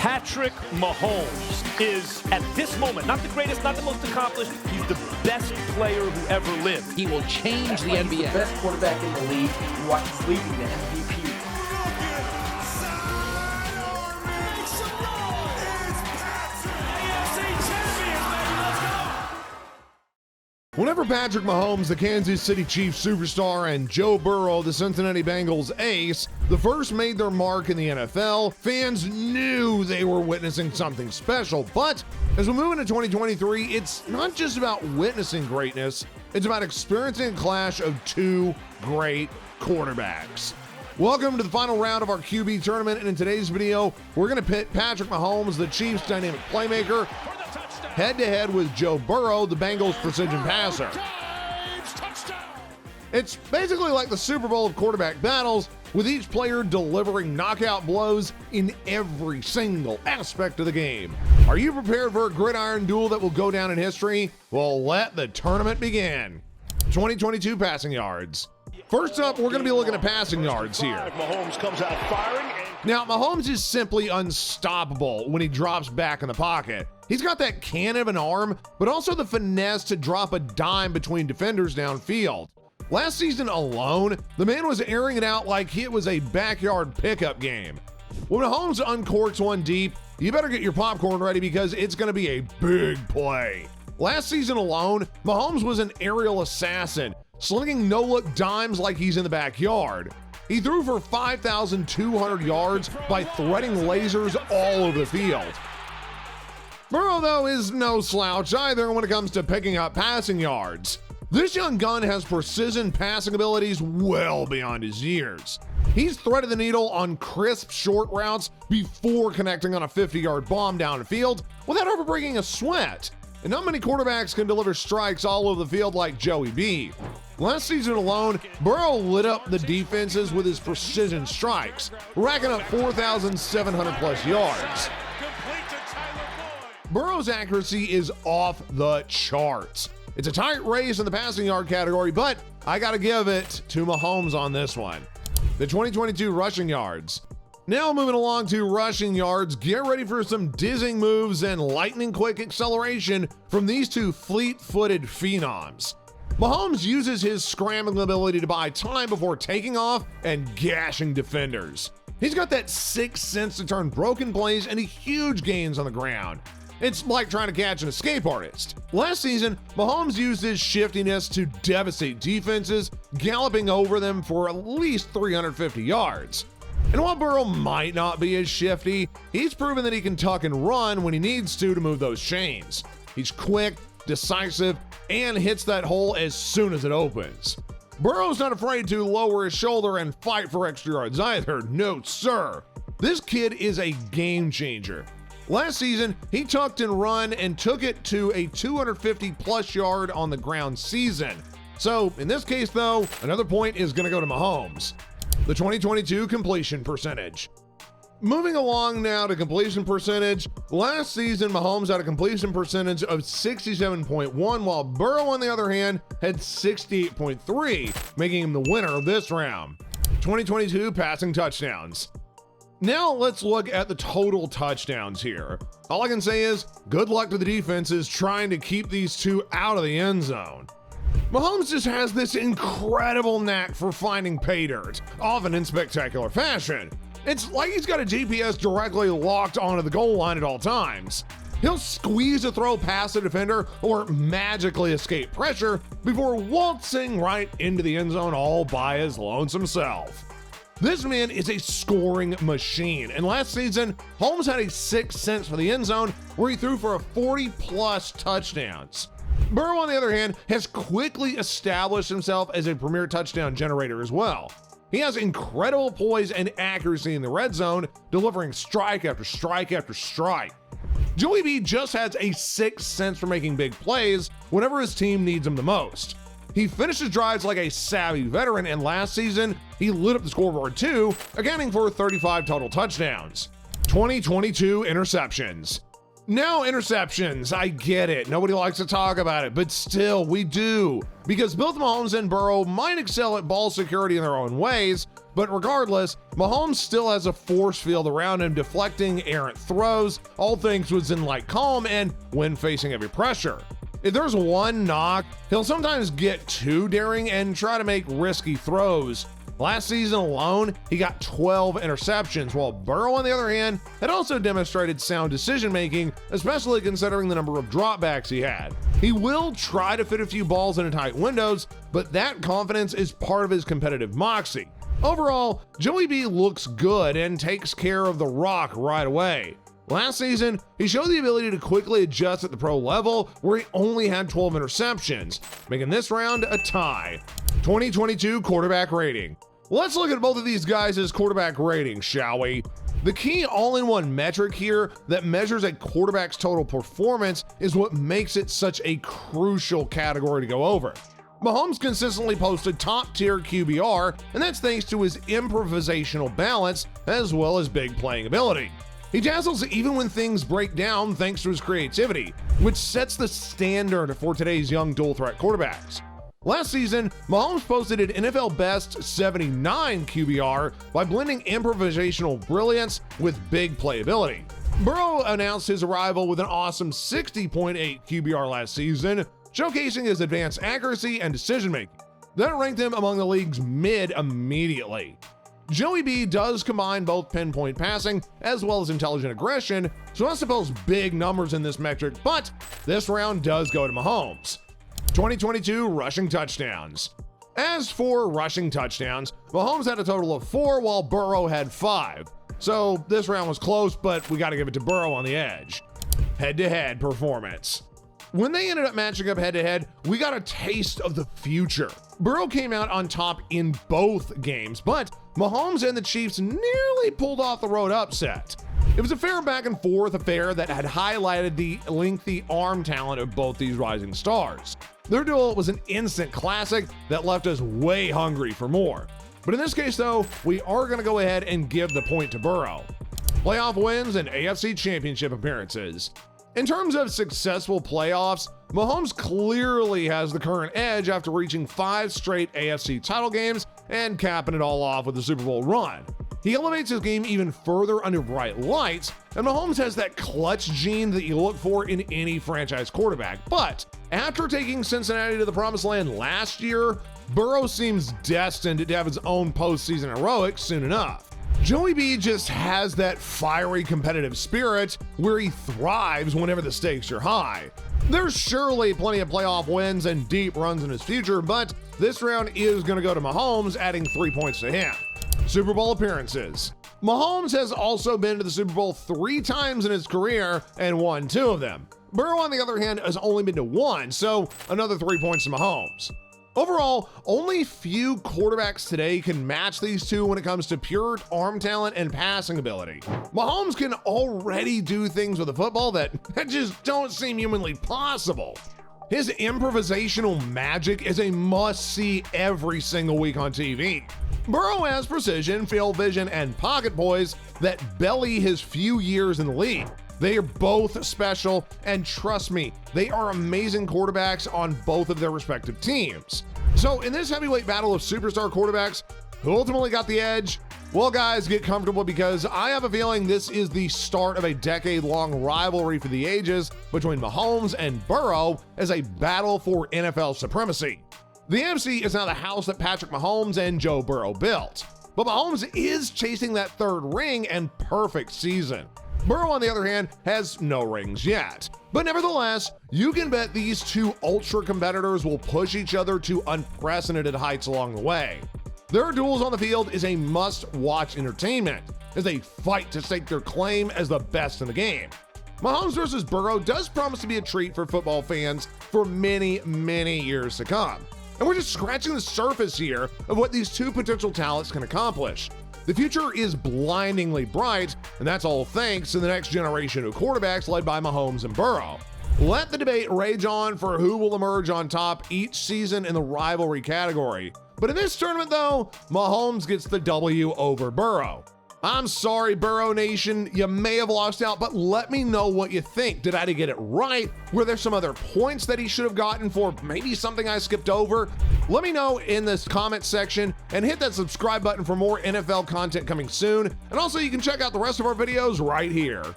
Patrick Mahomes is, at this moment, not the greatest, not the most accomplished. He's the best player who ever lived. He will change the NBA. He's the best quarterback in the league. You watch him leading the MVP. Whenever Patrick Mahomes, the Kansas City Chiefs superstar, and Joe Burrow, the Cincinnati Bengals ace, the first made their mark in the NFL, fans knew they were witnessing something special. But as we move into 2023, it's not just about witnessing greatness, it's about experiencing a clash of two great quarterbacks. Welcome to the final round of our QB tournament, and in today's video, we're going to pit Patrick Mahomes, the Chiefs' dynamic playmaker, head-to-head with Joe Burrow, the Bengals' precision passer. It's basically like the Super Bowl of quarterback battles, with each player delivering knockout blows in every single aspect of the game. Are you prepared for a gridiron duel that will go down in history? Well, let the tournament begin. 2022 passing yards. First up, we're going to be looking at passing yards here. Mahomes comes out firing. Now, Mahomes is simply unstoppable when he drops back in the pocket. He's got that cannon of an arm, but also the finesse to drop a dime between defenders downfield. Last season alone, the man was airing it out like it was a backyard pickup game. When Mahomes uncorks one deep, you better get your popcorn ready because it's going to be a big play. Last season alone, Mahomes was an aerial assassin, slinging no-look dimes like he's in the backyard. He threw for 5,200 yards by threading lasers all over the field. Burrow, though, is no slouch either when it comes to picking up passing yards. This young gun has precision passing abilities well beyond his years. He's threaded the needle on crisp short routes before connecting on a 50-yard bomb downfield without ever breaking a sweat. And not many quarterbacks can deliver strikes all over the field like Joey B. Last season alone, Burrow lit up the defenses with his precision strikes, racking up 4,700 plus yards. Burrow's accuracy is off the charts. It's a tight race in the passing yard category, but I gotta give it to Mahomes on this one. The 2022 rushing yards. Now moving along to rushing yards, get ready for some dizzying moves and lightning quick acceleration from these two fleet-footed phenoms. Mahomes uses his scrambling ability to buy time before taking off and gashing defenders. He's got that sixth sense to turn broken plays into huge gains on the ground. It's like trying to catch an escape artist. Last season, Mahomes used his shiftiness to devastate defenses, galloping over them for at least 350 yards. And while Burrow might not be as shifty, he's proven that he can tuck and run when he needs to move those chains. He's quick, decisive, and hits that hole as soon as it opens. Burrow's not afraid to lower his shoulder and fight for extra yards either, no sir. This kid is a game changer. Last season, he tucked and run and took it to a 250 plus yard on the ground season. So in this case though, another point is gonna go to Mahomes. The 2022 completion percentage. Moving along now to completion percentage, last season Mahomes had a completion percentage of 67.1, while Burrow on the other hand had 68.3, making him the winner of this round. 2022 passing touchdowns. Now let's look at the total touchdowns here. All I can say is good luck to the defenses trying to keep these two out of the end zone. Mahomes just has this incredible knack for finding pay dirt, often in spectacular fashion. It's like he's got a GPS directly locked onto the goal line at all times. He'll squeeze a throw past the defender or magically escape pressure before waltzing right into the end zone all by his lonesome self. This man is a scoring machine, and last season, Holmes had a sixth sense for the end zone where he threw for 40+ touchdowns. Burrow, on the other hand, has quickly established himself as a premier touchdown generator as well. He has incredible poise and accuracy in the red zone, delivering strike after strike after strike. Joey B just has a sixth sense for making big plays whenever his team needs him the most. He finishes drives like a savvy veteran, and last season, he lit up the scoreboard too, accounting for 35 total touchdowns. 2022 interceptions. Now interceptions, I get it. Nobody likes to talk about it, but still we do. Because both Mahomes and Burrow might excel at ball security in their own ways, But regardless, Mahomes still has a force field around him, deflecting errant throws, all things within like calm and when facing heavy pressure. If there's one knock, he'll sometimes get too daring and try to make risky throws. Last season alone, he got 12 interceptions, while Burrow, on the other hand, had also demonstrated sound decision-making, especially considering the number of dropbacks he had. He will try to fit a few balls into tight windows, but that confidence is part of his competitive moxie. Overall, Joey B looks good and takes care of the rock right away. Last season, he showed the ability to quickly adjust at the pro level, where he only had 12 interceptions, making this round a tie. 2022 quarterback rating. Let's look at both of these guys' quarterback ratings, shall we? The key all-in-one metric here that measures a quarterback's total performance is what makes it such a crucial category to go over. Mahomes consistently posted top-tier QBR, and that's thanks to his improvisational balance as well as big playing ability. He dazzles even when things break down thanks to his creativity, which sets the standard for today's young dual-threat quarterbacks. Last season, Mahomes posted an NFL best 79 QBR by blending improvisational brilliance with big playability. Burrow announced his arrival with an awesome 60.8 QBR last season, showcasing his advanced accuracy and decision-making. That ranked him among the league's mid immediately. Joey B does combine both pinpoint passing as well as intelligent aggression, so I suppose big numbers in this metric, but this round does go to Mahomes. 2022 rushing touchdowns. As for rushing touchdowns, Mahomes had a total of 4 while Burrow had 5. So this round was close, but we got to give it to Burrow on the edge. Head-to-head performance. When they ended up matching up head-to-head, we got a taste of the future. Burrow came out on top in both games, but Mahomes and the Chiefs nearly pulled off the road upset. It was a fair back-and-forth affair that had highlighted the lengthy arm talent of both these rising stars. Their duel was an instant classic that left us way hungry for more. But in this case, though, we are going to go ahead and give the point to Burrow. Playoff wins and AFC Championship appearances. In terms of successful playoffs, Mahomes clearly has the current edge after reaching 5 straight AFC title games and capping it all off with a Super Bowl run. He elevates his game even further under bright lights, and Mahomes has that clutch gene that you look for in any franchise quarterback. But after taking Cincinnati to the promised land last year, Burrow seems destined to have his own postseason heroics soon enough. Joey B just has that fiery competitive spirit where he thrives whenever the stakes are high. There's surely plenty of playoff wins and deep runs in his future, but this round is going to go to Mahomes, adding 3 points to him. Super Bowl appearances. Mahomes has also been to the Super Bowl 3 times in his career and won 2 of them. Burrow, on the other hand, has only been to 1, so another 3 points to Mahomes. Overall, only few quarterbacks today can match these two when it comes to pure arm talent and passing ability. Mahomes can already do things with a football that just don't seem humanly possible. His improvisational magic is a must-see every single week on TV. Burrow has precision, field vision, and pocket poise that belly his few years in the league. They are both special, and trust me, they are amazing quarterbacks on both of their respective teams. So in this heavyweight battle of superstar quarterbacks, who ultimately got the edge? Well, guys, get comfortable because I have a feeling this is the start of a decade-long rivalry for the ages between Mahomes and Burrow as a battle for NFL supremacy. The AFC is now the house that Patrick Mahomes and Joe Burrow built, but Mahomes is chasing that 3rd ring and perfect season. Burrow, on the other hand, has no rings yet. But nevertheless, you can bet these two ultra competitors will push each other to unprecedented heights along the way. Their duels on the field is a must-watch entertainment as they fight to stake their claim as the best in the game. Mahomes versus Burrow does promise to be a treat for football fans for many, many years to come. And we're just scratching the surface here of what these two potential talents can accomplish. The future is blindingly bright, and that's all thanks to the next generation of quarterbacks led by Mahomes and Burrow. Let the debate rage on for who will emerge on top each season in the rivalry category. But in this tournament, though, Mahomes gets the W over Burrow. I'm sorry, Burrow Nation, you may have lost out, but let me know what you think. Did I get it right? Were there some other points that he should have gotten for maybe something I skipped over? Let me know in this comment section and hit that subscribe button for more NFL content coming soon. And also, you can check out the rest of our videos right here.